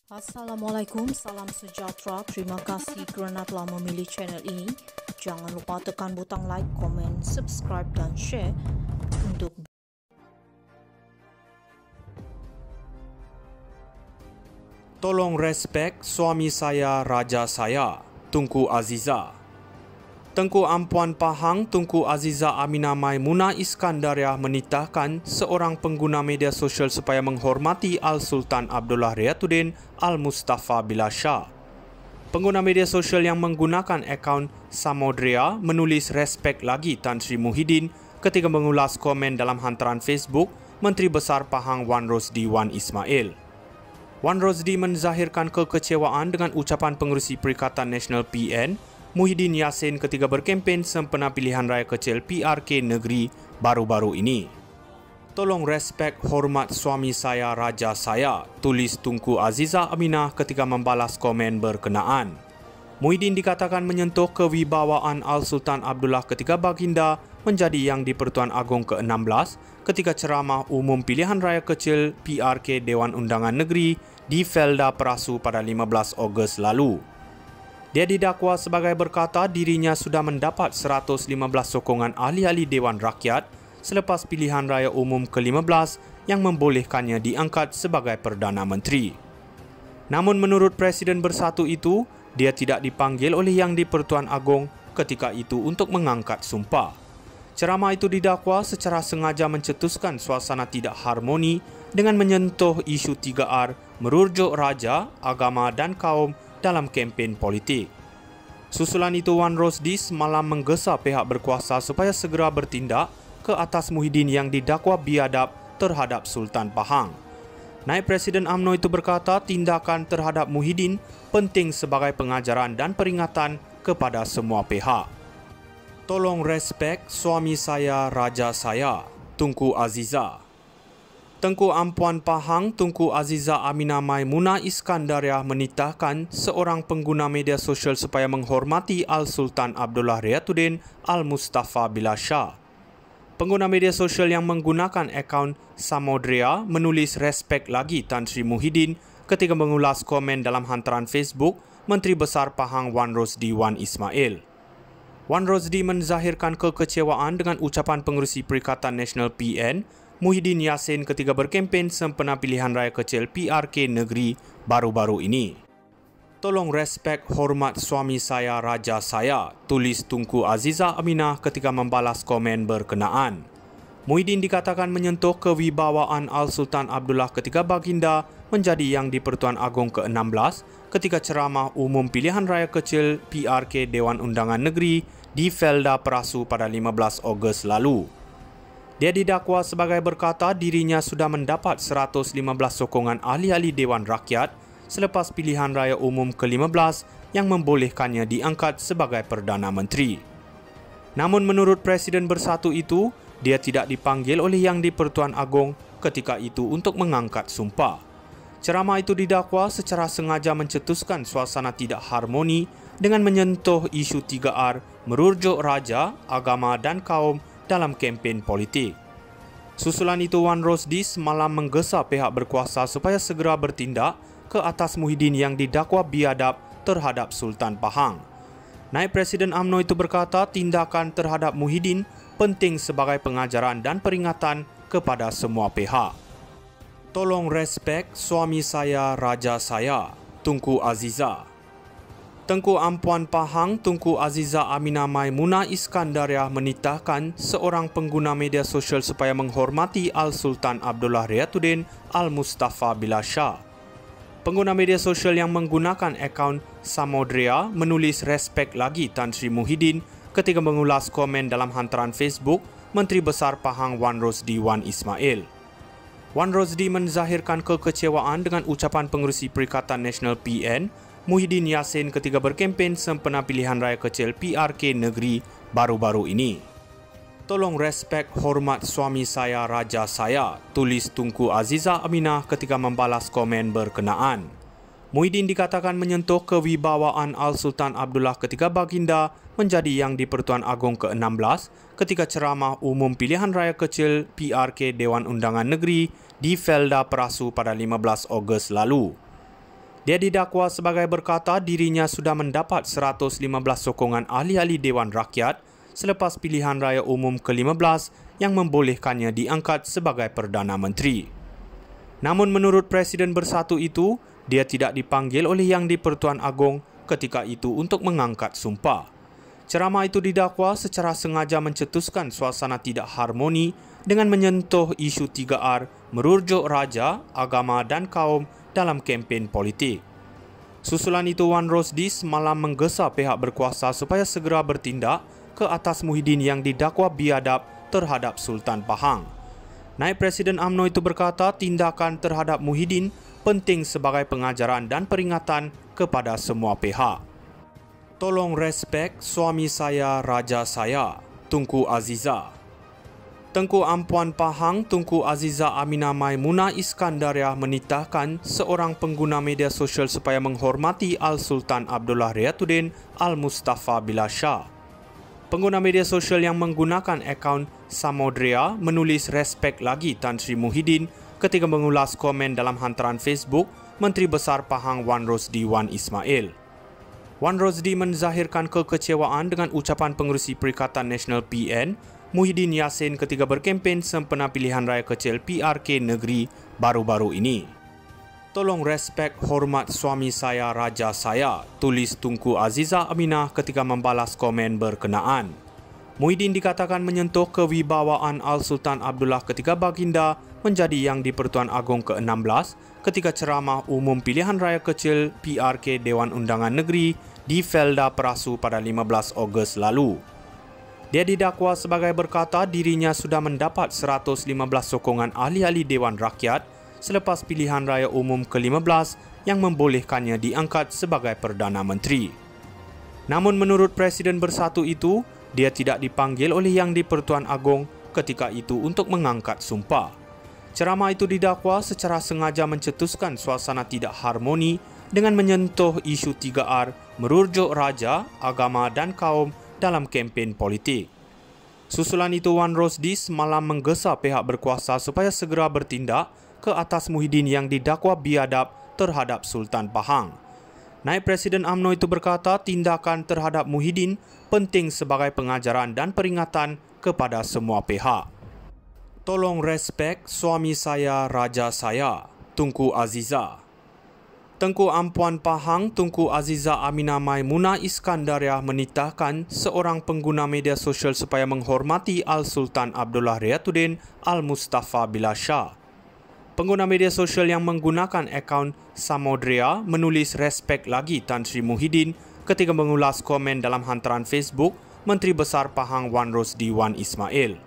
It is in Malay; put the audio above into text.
Assalamualaikum, salam sejahtera. Terima kasih kerana telah memilih channel ini. Jangan lupa tekan butang like, komen, subscribe dan share untuk Tolong respek suami saya, raja saya, Tunku Aziza. Tengku Ampuan Pahang Tunku Aziza Aminah Maimunah Iskandariah menitahkan seorang pengguna media sosial supaya menghormati Al-Sultan Abdullah Riyatuddin Al-Mustafa Billah Shah. Pengguna media sosial yang menggunakan akaun Samodria menulis respek lagi Tan Sri Muhyiddin ketika mengulas komen dalam hantaran Facebook Menteri Besar Pahang Wan Rosdi Wan Ismail. Wan Rosdi menzahirkan kekecewaan dengan ucapan Pengerusi Perikatan Nasional PN Muhyiddin Yassin ketika berkempen sempena pilihan raya kecil PRK negeri baru-baru ini. Tolong respek hormat suami saya, raja saya, tulis Tunku Aziza Aminah ketika membalas komen berkenaan. Muhyiddin dikatakan menyentuh kewibawaan Al-Sultan Abdullah ketika baginda menjadi Yang di-Pertuan Agong ke-16 ketika ceramah umum pilihan raya kecil PRK Dewan Undangan Negeri di Felda Perasu pada 15 Ogos lalu. Dia didakwa sebagai berkata dirinya sudah mendapat 115 sokongan ahli-ahli Dewan Rakyat selepas pilihan raya umum ke-15 yang membolehkannya diangkat sebagai Perdana Menteri. Namun menurut Presiden Bersatu itu, dia tidak dipanggil oleh Yang di-Pertuan Agong ketika itu untuk mengangkat sumpah. Ceramah itu didakwa secara sengaja mencetuskan suasana tidak harmoni dengan menyentuh isu 3R merujuk raja, agama dan kaum dalam kempen politik. Susulan itu Wan Rosdi semalam menggesa pihak berkuasa supaya segera bertindak ke atas Muhyiddin yang didakwa biadab terhadap Sultan Pahang. Naib Presiden UMNO itu berkata tindakan terhadap Muhyiddin penting sebagai pengajaran dan peringatan kepada semua pihak. Tolong respek suami saya, raja saya, Tunku Aziza. Tengku Ampuan Pahang Tunku Aziza Aminah Maimunah Iskandariah menitahkan seorang pengguna media sosial supaya menghormati Al-Sultan Abdullah Riyatuddin Al-Mustafa Billah Shah. Pengguna media sosial yang menggunakan akaun Samodria menulis respek lagi Tan Sri Muhyiddin ketika mengulas komen dalam hantaran Facebook Menteri Besar Pahang Wan Rosdi Wan Ismail. Wan Rosdi menzahirkan kekecewaan dengan ucapan Pengerusi Perikatan Nasional PN Muhyiddin Yassin ketika berkempen sempena pilihan raya kecil PRK negeri baru-baru ini. Tolong respek hormat suami saya, raja saya, tulis Tunku Aziza Aminah ketika membalas komen berkenaan. Muhyiddin dikatakan menyentuh kewibawaan Al-Sultan Abdullah ketika baginda menjadi Yang di-Pertuan Agong ke-16 ketika ceramah umum pilihan raya kecil PRK Dewan Undangan Negeri di Felda Perasu pada 15 Ogos lalu. Dia didakwa sebagai berkata dirinya sudah mendapat 115 sokongan ahli-ahli Dewan Rakyat selepas pilihan raya umum ke-15 yang membolehkannya diangkat sebagai Perdana Menteri. Namun menurut Presiden Bersatu itu, dia tidak dipanggil oleh Yang di-Pertuan Agong ketika itu untuk mengangkat sumpah. Ceramah itu didakwa secara sengaja mencetuskan suasana tidak harmoni dengan menyentuh isu 3R merujuk raja, agama dan kaum dalam kempen politik. Susulan itu Wan Rosdi semalam menggesa pihak berkuasa supaya segera bertindak ke atas Muhyiddin yang didakwa biadab terhadap Sultan Pahang. Naib Presiden UMNO itu berkata tindakan terhadap Muhyiddin penting sebagai pengajaran dan peringatan kepada semua pihak. Tolong respek suami saya, raja saya, Tunku Aziza. Tengku Ampuan Pahang Tunku Aziza Aminah Maimunah Iskandariah menitahkan seorang pengguna media sosial supaya menghormati Al-Sultan Abdullah Riyatuddin Al-Mustafa Billah Shah. Pengguna media sosial yang menggunakan akaun Samodria menulis respek lagi Tan Sri Muhyiddin ketika mengulas komen dalam hantaran Facebook Menteri Besar Pahang Wan Rosdi Wan Ismail. Wan Rosdi menzahirkan kekecewaan dengan ucapan Pengerusi Perikatan Nasional PN Muhyiddin Yassin ketika berkempen sempena pilihan raya kecil PRK negeri baru-baru ini. Tolong respek hormat suami saya, raja saya, tulis Tunku Aziza Aminah ketika membalas komen berkenaan. Muhyiddin dikatakan menyentuh kewibawaan Al-Sultan Abdullah ketika baginda menjadi Yang di-Pertuan Agong ke-16 ketika ceramah umum pilihan raya kecil PRK Dewan Undangan Negeri di Felda Perasu pada 15 Ogos lalu. Dia didakwa sebagai berkata dirinya sudah mendapat 115 sokongan ahli-ahli Dewan Rakyat selepas pilihan raya umum ke-15 yang membolehkannya diangkat sebagai Perdana Menteri. Namun menurut Presiden Bersatu itu, dia tidak dipanggil oleh Yang di-Pertuan Agong ketika itu untuk mengangkat sumpah. Ceramah itu didakwa secara sengaja mencetuskan suasana tidak harmoni dengan menyentuh isu 3R, merujuk raja, agama dan kaum dalam kempen politik. Susulan itu, Wan Rosdi semalam menggesa pihak berkuasa supaya segera bertindak ke atas Muhyiddin yang didakwa biadab terhadap Sultan Pahang. Naib Presiden UMNO itu berkata tindakan terhadap Muhyiddin penting sebagai pengajaran dan peringatan kepada semua pihak. Tolong respek suami saya, raja saya, Tunku Aziza. Tengku Ampuan Pahang Tunku Aziza Aminah Maimunah Iskandariah menitahkan seorang pengguna media sosial supaya menghormati Al-Sultan Abdullah Riyatuddin Al-Mustafa Billah Shah. Pengguna media sosial yang menggunakan akaun Samodria menulis respek lagi Tan Sri Muhyiddin ketika mengulas komen dalam hantaran Facebook Menteri Besar Pahang Wan Rosdi Wan Ismail. Wan Rosdi menzahirkan kekecewaan dengan ucapan pengerusi Perikatan Nasional PN Muhyiddin Yassin ketika berkempen sempena pilihan raya kecil PRK negeri baru-baru ini. Tolong respek hormat suami saya, raja saya, tulis Tunku Aziza Aminah ketika membalas komen berkenaan. Muhyiddin dikatakan menyentuh kewibawaan Al-Sultan Abdullah ketika baginda menjadi Yang di-Pertuan Agong ke-16 ketika ceramah umum pilihan raya kecil PRK Dewan Undangan Negeri di Felda Perasu pada 15 Ogos lalu. Dia didakwa sebagai berkata dirinya sudah mendapat 115 sokongan ahli-ahli Dewan Rakyat selepas pilihan raya umum ke-15 yang membolehkannya diangkat sebagai Perdana Menteri. Namun menurut Presiden Bersatu itu, dia tidak dipanggil oleh Yang di-Pertuan Agong ketika itu untuk mengangkat sumpah. Ceramah itu didakwa secara sengaja mencetuskan suasana tidak harmoni dengan menyentuh isu 3R, merujuk raja, agama dan kaum dalam kempen politik. Susulan itu, Wan Rosdi semalam menggesa pihak berkuasa supaya segera bertindak ke atas Muhyiddin yang didakwa biadab terhadap Sultan Pahang. Naib Presiden UMNO itu berkata tindakan terhadap Muhyiddin penting sebagai pengajaran dan peringatan kepada semua pihak. Tolong respek suami saya, raja saya, Tunku Aziza. Tengku Ampuan Pahang Tunku Aziza Aminah Maimunah Iskandariah menitahkan seorang pengguna media sosial supaya menghormati Al-Sultan Abdullah Riyatuddin Al-Mustafa Billah Shah. Pengguna media sosial yang menggunakan akaun Samodria menulis respek lagi Tan Sri Muhyiddin ketika mengulas komen dalam hantaran Facebook Menteri Besar Pahang Wan Rosdi Wan Ismail.